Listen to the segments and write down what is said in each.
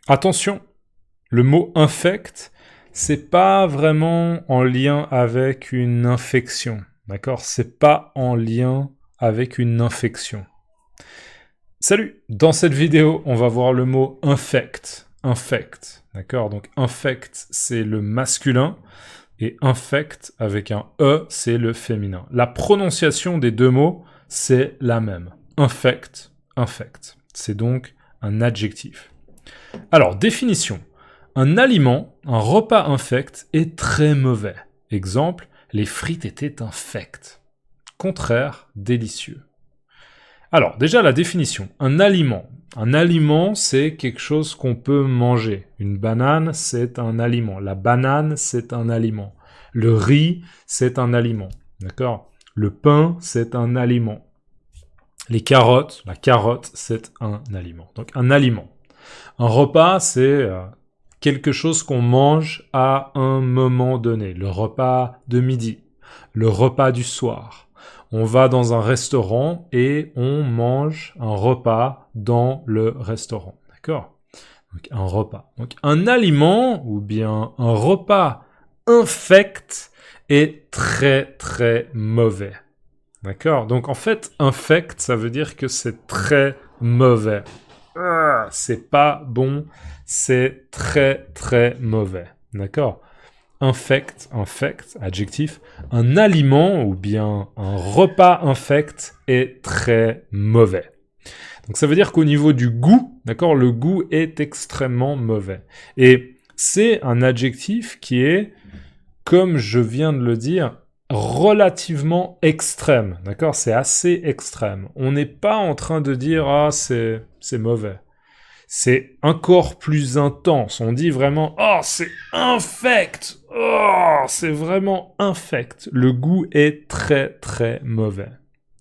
Attention, le mot infect, c'est pas vraiment en lien avec une infection, d'accord? C'est pas en lien avec une infection. Salut! Dans cette vidéo, on va voir le mot infect. Infect, d'accord? Donc infect, c'est le masculin, et infect, avec un E, c'est le féminin. La prononciation des deux mots, c'est la même. Infect, infect. C'est donc un adjectif. Alors, définition. Un aliment, un repas infect, est très mauvais. Exemple, les frites étaient infectes. Contraire, délicieux. Alors, déjà la définition. Un aliment. Un aliment, c'est quelque chose qu'on peut manger. Une banane, c'est un aliment. La banane, c'est un aliment. Le riz, c'est un aliment. D'accord? Le pain, c'est un aliment. Les carottes, la carotte, c'est un aliment. Donc, un aliment. Un repas, c'est quelque chose qu'on mange à un moment donné. Le repas de midi, le repas du soir. On va dans un restaurant et on mange un repas dans le restaurant. D'accord? Donc un repas. Donc un aliment ou bien un repas infect est très très mauvais. D'accord? Donc en fait, infect, ça veut dire que c'est très mauvais. C'est pas bon, c'est très très mauvais. D'accord? Infect, adjectif, un aliment ou bien un repas infect est très mauvais. Donc ça veut dire qu'au niveau du goût, d'accord, le goût est extrêmement mauvais. Et c'est un adjectif qui est, comme je viens de le dire, relativement extrême, d'accord? C'est assez extrême. On n'est pas en train de dire « Ah, c'est mauvais ». C'est encore plus intense. On dit vraiment « Oh, c'est infect !» Oh, c'est vraiment infect. Le goût est très, très mauvais.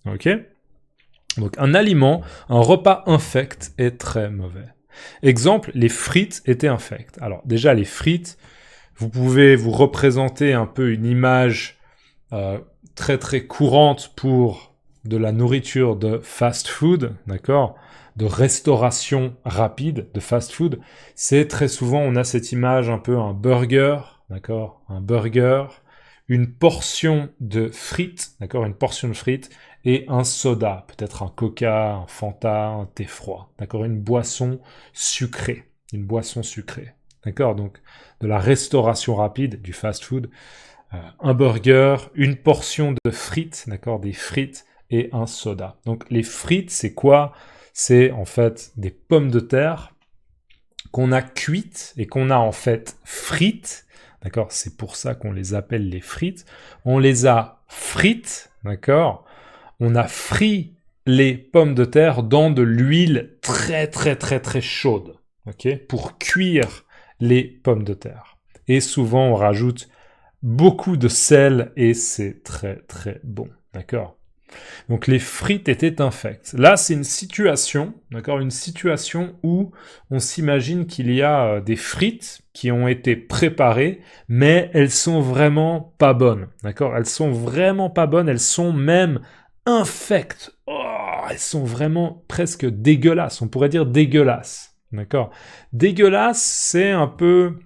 Ok? Donc, un aliment, un repas infect est très mauvais. Exemple, les frites étaient infectes. Alors, déjà, les frites, vous pouvez vous représenter un peu une image très, très courante pour de la nourriture de fast food, d'accord? De restauration rapide, de fast food. C'est très souvent, on a cette image un peu un burger, d'accord? Un burger, une portion de frites, d'accord? Une portion de frites et un soda, peut-être un coca, un Fanta, un thé froid, d'accord? Une boisson sucrée, d'accord? Donc, de la restauration rapide, du fast food, un burger, une portion de frites, d'accord? Des frites et un soda. Donc, les frites, c'est quoi? C'est en fait des pommes de terre qu'on a cuites et qu'on a en fait frites, d'accord? C'est pour ça qu'on les appelle les frites. On les a frites, d'accord? On a frit les pommes de terre dans de l'huile très très très très chaude, ok? Pour cuire les pommes de terre. Et souvent on rajoute beaucoup de sel et c'est très très bon, d'accord? Donc les frites étaient infectes. Là, c'est une situation, d'accord, une situation où on s'imagine qu'il y a des frites qui ont été préparées, mais elles sont vraiment pas bonnes, d'accord? Elles sont vraiment pas bonnes, elles sont même infectes. Oh, elles sont vraiment presque dégueulasses, on pourrait dire dégueulasses, d'accord? Dégueulasse, c'est un peu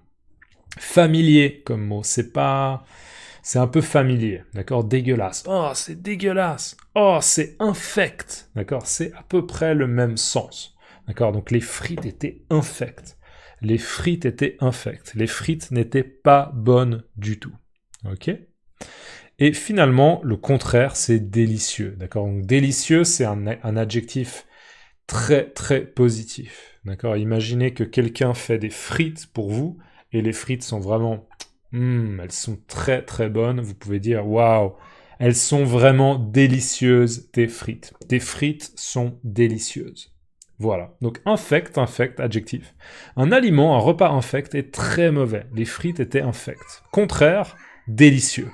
familier comme mot, c'est un peu familier, d'accord? Dégueulasse. Oh, c'est dégueulasse. Oh, c'est infect, d'accord? C'est à peu près le même sens, d'accord? Donc les frites étaient infectes. Les frites étaient infectes. Les frites n'étaient pas bonnes du tout, ok? Et finalement, le contraire, c'est délicieux, d'accord? Donc délicieux, c'est un adjectif très très positif, d'accord? Imaginez que quelqu'un fait des frites pour vous, et les frites sont vraiment... elles sont très très bonnes. Vous pouvez dire, waouh, elles sont vraiment délicieuses, tes frites. Tes frites sont délicieuses. Voilà. Donc infect, adjectif. Un aliment, un repas infect est très mauvais. Les frites étaient infectes. Contraire, délicieux.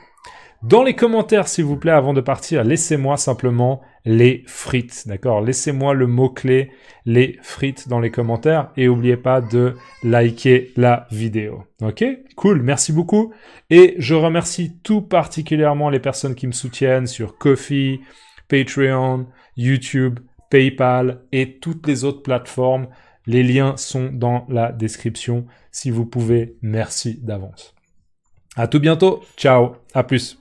Dans les commentaires, s'il vous plaît, avant de partir, laissez-moi simplement les frites, d'accord? Laissez-moi le mot-clé les frites dans les commentaires et n'oubliez pas de liker la vidéo, ok? Cool, merci beaucoup. Et je remercie tout particulièrement les personnes qui me soutiennent sur Ko-fi, Patreon, YouTube, PayPal et toutes les autres plateformes. Les liens sont dans la description. Si vous pouvez, merci d'avance. À tout bientôt. Ciao. À plus.